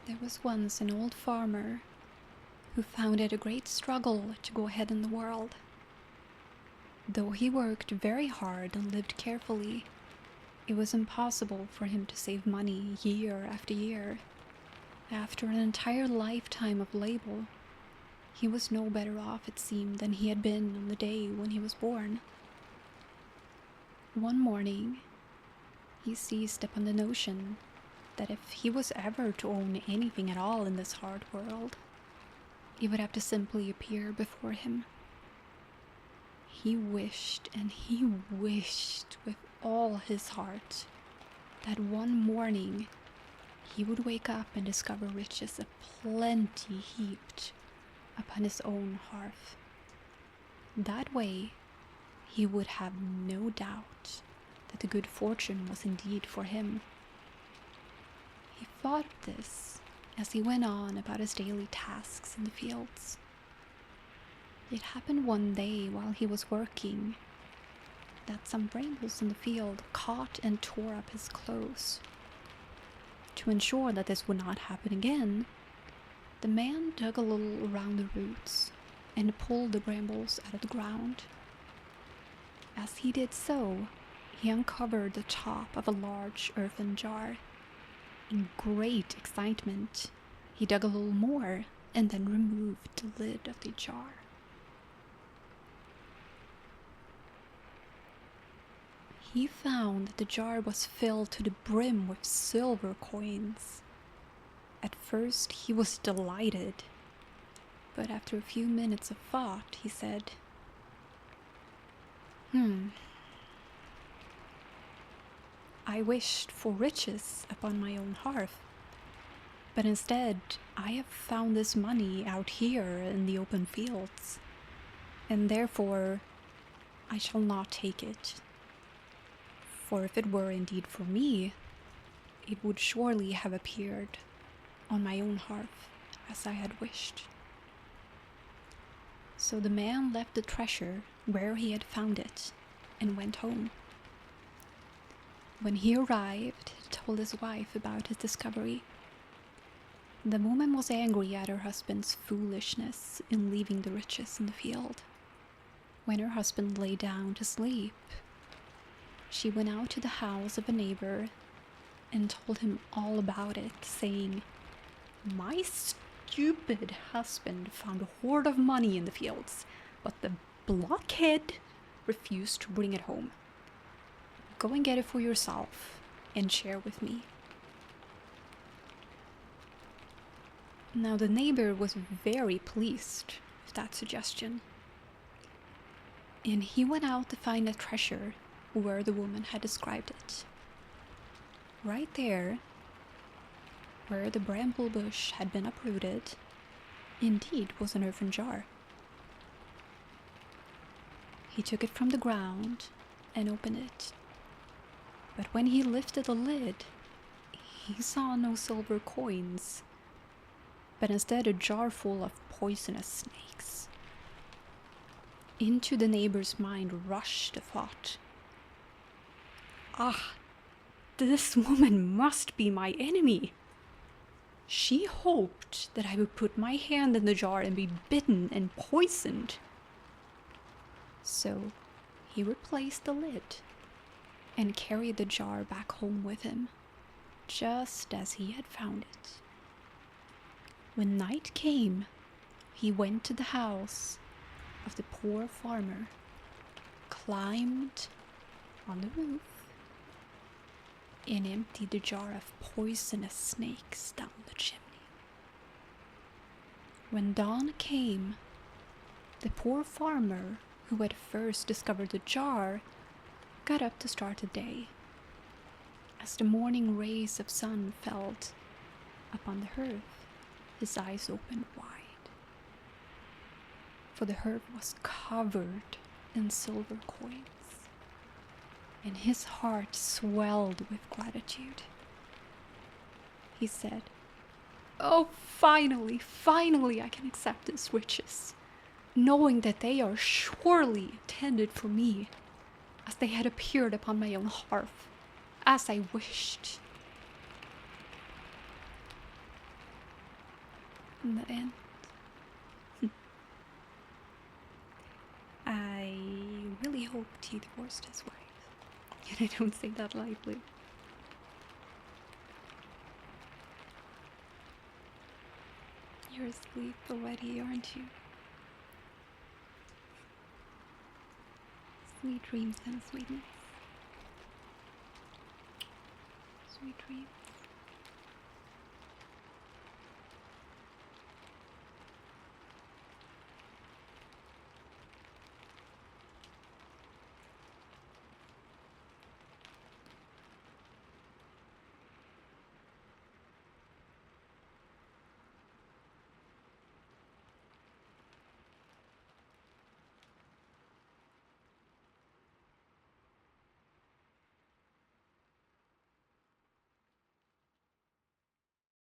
There was once an old farmer who found it a great struggle to go ahead in the world. Though he worked very hard and lived carefully, it was impossible for him to save money year after year. After an entire lifetime of labor, he was no better off, it seemed, than he had been on the day when he was born. One morning, he seized upon the notion that if he was ever to own anything at all in this hard world, it would have to simply appear before him. He wished and he wished with all his heart that one morning he would wake up and discover riches aplenty heaped upon his own hearth. That way, he would have no doubt that the good fortune was indeed for him. He thought of this as he went on about his daily tasks in the fields. It happened one day while he was working that some brambles in the field caught and tore up his clothes. To ensure that this would not happen again, the man dug a little around the roots and pulled the brambles out of the ground. As he did so, he uncovered the top of a large earthen jar. In great excitement, he dug a little more and then removed the lid of the jar. He found that the jar was filled to the brim with silver coins. At first, he was delighted, but after a few minutes of thought, he said, I wished for riches upon my own hearth, but instead I have found this money out here in the open fields, and therefore I shall not take it. For if it were indeed for me, it would surely have appeared on my own hearth as I had wished. So the man left the treasure where he had found it and went home. When he arrived, he told his wife about his discovery. The woman was angry at her husband's foolishness in leaving the riches in the field. When her husband lay down to sleep, she went out to the house of a neighbor and told him all about it, saying, My stupid husband found a hoard of money in the fields, but the blockhead refused to bring it home. Go and get it for yourself and share with me. Now the neighbor was very pleased with that suggestion, and he went out to find the treasure where the woman had described it. Right there, where the bramble bush had been uprooted, indeed was an earthen jar. He took it from the ground and opened it. But when he lifted the lid, he saw no silver coins, but instead a jar full of poisonous snakes. Into the neighbor's mind rushed the thought, this woman must be my enemy. She hoped that I would put my hand in the jar and be bitten and poisoned. So he replaced the lid and carried the jar back home with him, just as he had found it. When night came, he went to the house of the poor farmer, climbed on the roof, and emptied the jar of poisonous snakes down the chimney. When dawn came, the poor farmer, who had first discovered the jar, got up to start the day. As the morning rays of sun fell upon the hearth, his eyes opened wide, for the hearth was covered in silver coins, and his heart swelled with gratitude. He said, "Oh, finally I can accept these riches, knowing that they are surely intended for me, as they had appeared upon my own hearth, as I wished." in the end. I really hoped he divorced his wife, and I don't say that lightly. You're asleep already, aren't you? Sweet dreams and sweetness. Sweet dreams.